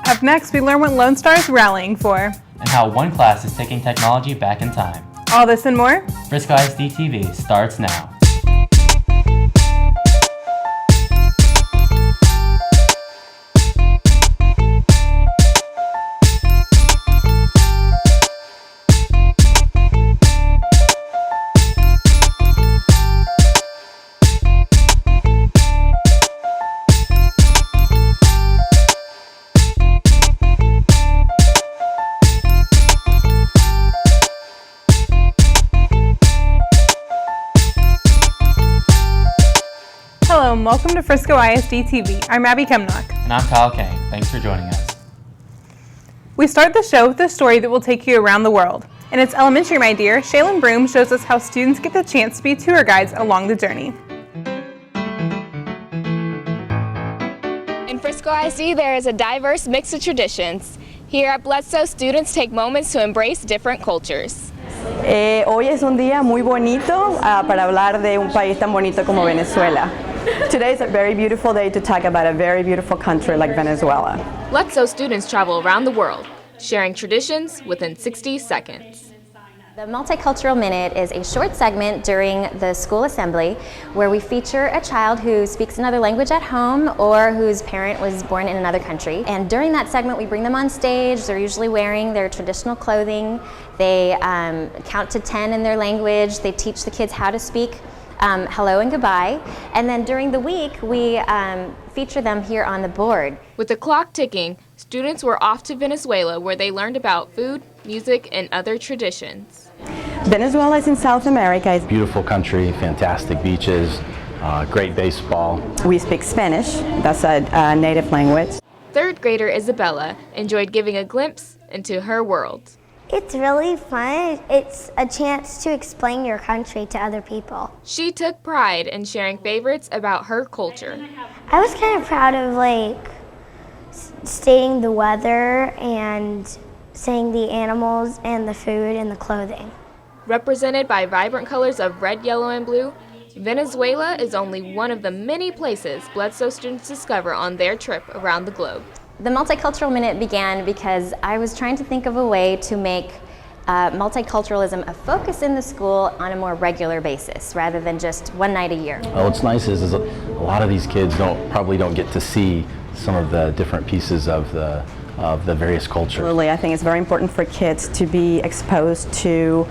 Up next, we learn what Lone Star is rallying for. And how one class is taking technology back in time. All this and more? Frisco ISD-TV starts now. Hello and welcome to Frisco ISD-TV. I'm Abbey Cumnock. And I'm Khang. Thanks for joining us. We start the show with a story that will take you around the world. In its elementary, my dear, Shaylin Broom shows us how students get the chance to be tour guides along the journey. In Frisco ISD, there is a diverse mix of traditions. Here at Bledsoe, students take moments to embrace different cultures. Hoy es un día muy bonito para hablar de un país tan bonito como Venezuela. Today is a very beautiful day to talk about a very beautiful country like Venezuela. Bledsoe students travel around the world, sharing traditions within 60 seconds. The Multicultural Minute is a short segment during the school assembly where we feature a child who speaks another language at home or whose parent was born in another country. And during that segment, we bring them on stage. They're usually wearing their traditional clothing. They count to 10 in their language. They teach the kids how to speak hello and goodbye. And then during the week, we feature them here on the board. With the clock ticking, students were off to Venezuela where they learned about food, music, and other traditions. Venezuela is in South America. It's beautiful country, fantastic beaches, great baseball. We speak Spanish. That's a native language. Third grader Isabella enjoyed giving a glimpse into her world. It's really fun. It's a chance to explain your country to other people. She took pride in sharing favorites about her culture. I was kind of proud of stating the weather and saying the animals and the food and the clothing. Represented by vibrant colors of red, yellow, and blue, Venezuela is only one of the many places Bledsoe students discover on their trip around the globe. The Multicultural Minute began because I was trying to think of a way to make multiculturalism a focus in the school on a more regular basis rather than just one night a year. Well, what's nice is a lot of these kids probably don't get to see some of the different pieces of the various cultures. Absolutely, I think it's very important for kids to be exposed to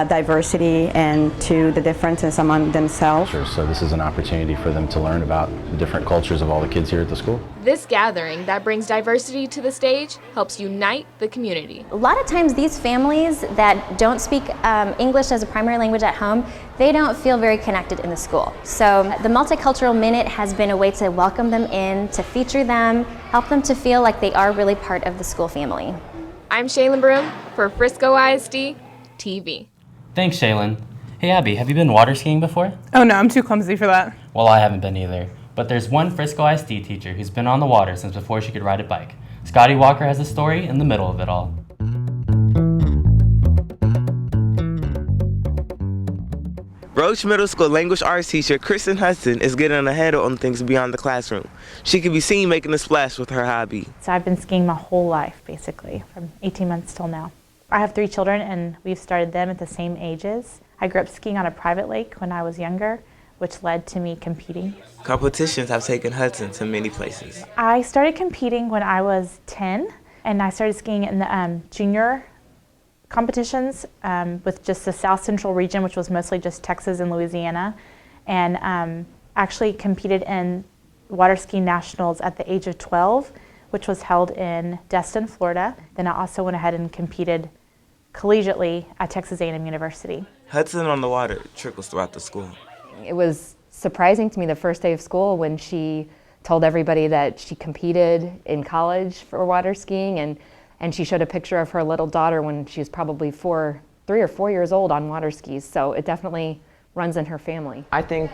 diversity and to the differences among themselves. So this is an opportunity for them to learn about the different cultures of all the kids here at the school. This gathering that brings diversity to the stage helps unite the community. A lot of times these families that don't speak English as a primary language at home, they don't feel very connected in the school. So the Multicultural Minute has been a way to welcome them in, to feature them, help them to feel like they are really part of the school family. I'm Shaylin Broom for Frisco ISD-TV. Thanks, Shaylin. Hey, Abby, have you been water skiing before? Oh no, I'm too clumsy for that. Well, I haven't been either. But there's one Frisco ISD teacher who's been on the water since before she could ride a bike. Scotty Walker has a story in the middle of it all. Roach Middle School language arts teacher Kristen Hudson is getting a handle on things beyond the classroom. She can be seen making a splash with her hobby. So I've been skiing my whole life, basically, from 18 months till now. I have 3 children and we've started them at the same ages. I grew up skiing on a private lake when I was younger, which led to me competing. Competitions have taken Hudson to many places. I started competing when I was 10 and I started skiing in the junior competitions with just the South Central region, which was mostly just Texas and Louisiana, and actually competed in water ski nationals at the age of 12, which was held in Destin, Florida. Then I also went ahead and competed collegiately at Texas A&M University. Hudson on the water trickles throughout the school. It was surprising to me the first day of school when she told everybody that she competed in college for water skiing, and she showed a picture of her little daughter when she was probably 3 or 4 years old on water skis. So it definitely runs in her family. I think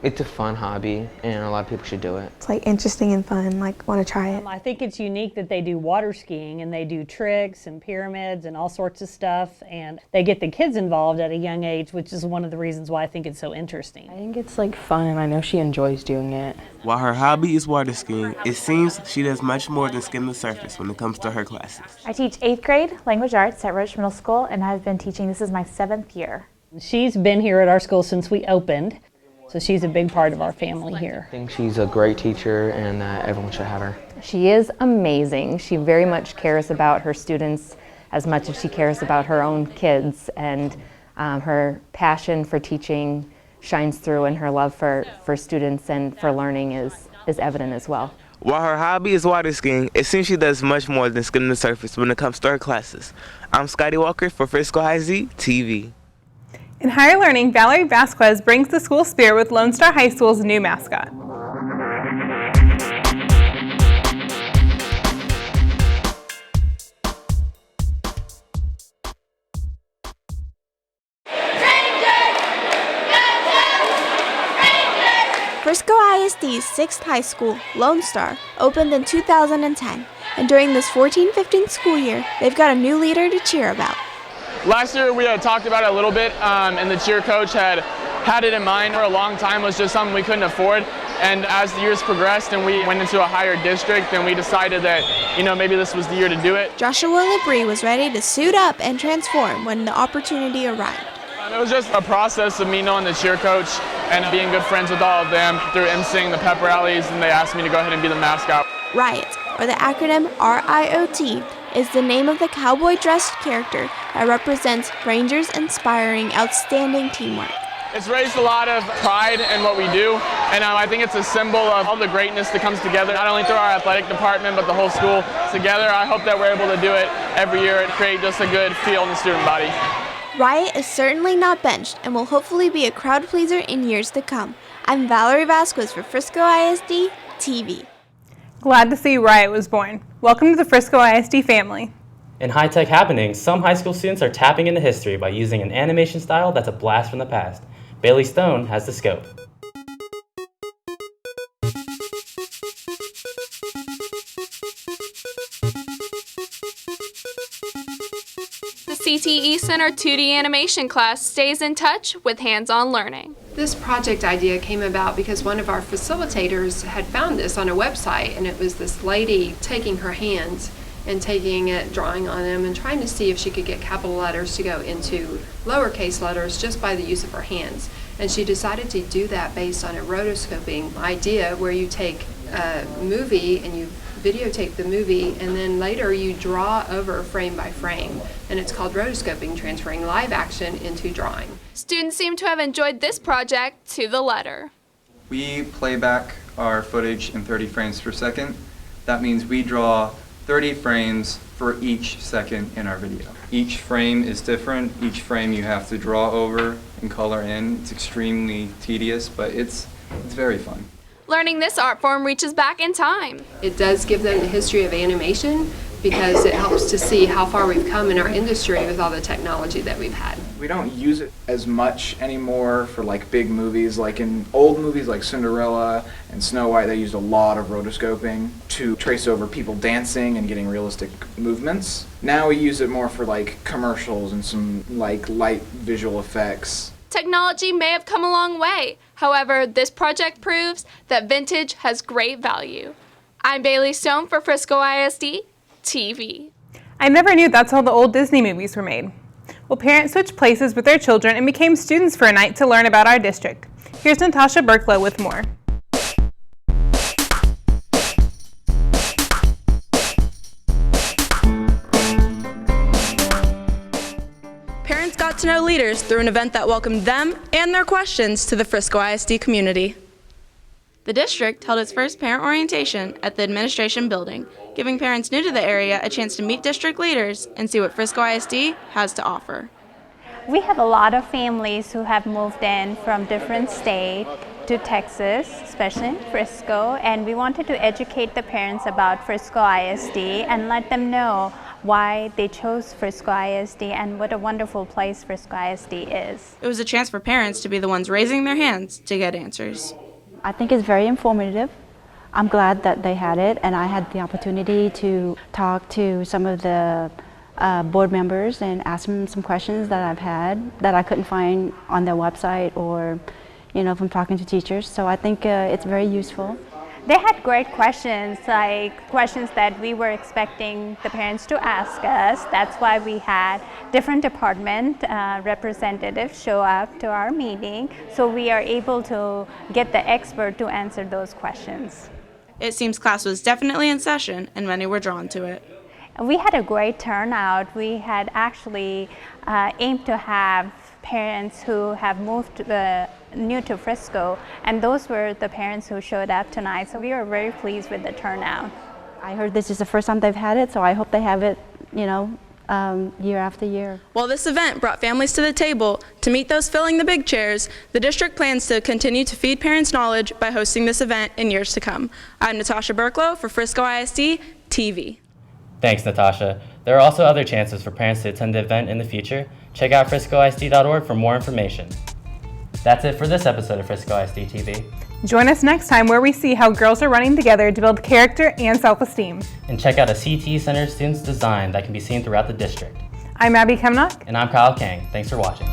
It's a fun hobby, and a lot of people should do it. It's like interesting and fun, like want to try it. I think it's unique that they do water skiing and they do tricks and pyramids and all sorts of stuff, and they get the kids involved at a young age, which is one of the reasons why I think it's so interesting. I think it's like fun, and I know she enjoys doing it. While her hobby is water skiing, it seems she does much more than skim the surface when it comes to her classes. I teach 8th grade language arts at Roach Middle School, and I've been teaching, this is my 7th year. She's been here at our school since we opened, so she's a big part of our family here. I think she's a great teacher, and everyone should have her. She is amazing. She very much cares about her students as much as she cares about her own kids, and her passion for teaching shines through, and her love for students and for learning is evident as well. While her hobby is water skiing, it seems she does much more than skim the surface when it comes to her classes. I'm Scotty Walker for Frisco ISD-TV. In higher learning, Valerie Vasquez brings the school spirit with Lone Star High School's new mascot. Frisco ISD's 6th high school, Lone Star, opened in 2010, and during this 14-15 school year, they've got a new leader to cheer about. Last year we had talked about it a little bit, and the cheer coach had it in mind for a long time. It was just something we couldn't afford, and as the years progressed and we went into a higher district, then we decided that, maybe this was the year to do it. Joshua Labrie was ready to suit up and transform when the opportunity arrived. It was just a process of me knowing the cheer coach and being good friends with all of them through emceeing the pep rallies, and they asked me to go ahead and be the mascot. Riot, or the acronym RIOT, is the name of the cowboy-dressed character that represents Rangers inspiring outstanding teamwork. It's raised a lot of pride in what we do, and I think it's a symbol of all the greatness that comes together, not only through our athletic department, but the whole school together. I hope that we're able to do it every year and create just a good feel in the student body. Riot is certainly not benched and will hopefully be a crowd pleaser in years to come. I'm Valerie Vasquez for Frisco ISD-TV. Glad to see Riot was born. Welcome to the Frisco ISD family. In high-tech happenings, some high school students are tapping into history by using an animation style that's a blast from the past. Bailey Stone has the scope. The CTE Center 2D animation class stays in touch with hands-on learning. This project idea came about because one of our facilitators had found this on a website, and it was this lady taking her hands and taking it, drawing on them, and trying to see if she could get capital letters to go into lowercase letters just by the use of her hands. And she decided to do that based on a rotoscoping idea where you take a movie and you videotape the movie, and then later you draw over frame by frame. And it's called rotoscoping, transferring live action into drawing. Students seem to have enjoyed this project to the letter. We play back our footage in 30 frames per second. That means we draw 30 frames for each second in our video. Each frame is different. Each frame you have to draw over and color in. It's extremely tedious, but it's very fun. Learning this art form reaches back in time. It does give them the history of animation because it helps to see how far we've come in our industry with all the technology that we've had. We don't use it as much anymore for like big movies. Like in old movies like Cinderella and Snow White, they used a lot of rotoscoping to trace over people dancing and getting realistic movements. Now we use it more for like commercials and some like light visual effects. Technology may have come a long way. However, this project proves that vintage has great value. I'm Bailey Stone for Frisco ISD-TV. I never knew that's how the old Disney movies were made. Well, parents switched places with their children and became students for a night to learn about our district. Here's Natasha Berklow with more. Parents got to know leaders through an event that welcomed them and their questions to the Frisco ISD community. The district held its first parent orientation at the administration building, giving parents new to the area a chance to meet district leaders and see what Frisco ISD has to offer. We have a lot of families who have moved in from different states to Texas, especially in Frisco, and we wanted to educate the parents about Frisco ISD and let them know why they chose Frisco ISD and what a wonderful place Frisco ISD is. It was a chance for parents to be the ones raising their hands to get answers. I think it's very informative. I'm glad that they had it, and I had the opportunity to talk to some of the board members and ask them some questions that I've had that I couldn't find on their website or, from talking to teachers. So I think it's very useful. They had great questions, like questions that we were expecting the parents to ask us. That's why we had different department representatives show up to our meeting, so we are able to get the expert to answer those questions. It seems class was definitely in session and many were drawn to it. We had a great turnout. We had actually aimed to have parents who have moved new to Frisco, and those were the parents who showed up tonight, so we were very pleased with the turnout. I heard this is the first time they've had it, so I hope they have it, year after year. While this event brought families to the table to meet those filling the big chairs, the district plans to continue to feed parents knowledge by hosting this event in years to come. I'm Natasha Burklow for Frisco ISD-TV. Thanks, Natasha. There are also other chances for parents to attend the event in the future. Check out FriscoISD.org for more information. That's it for this episode of Frisco ISD-TV. Join us next time where we see how girls are running together to build character and self-esteem. And check out a CT-centered students design that can be seen throughout the district. I'm Abbey Cumnock. And I'm Khang. Thanks for watching.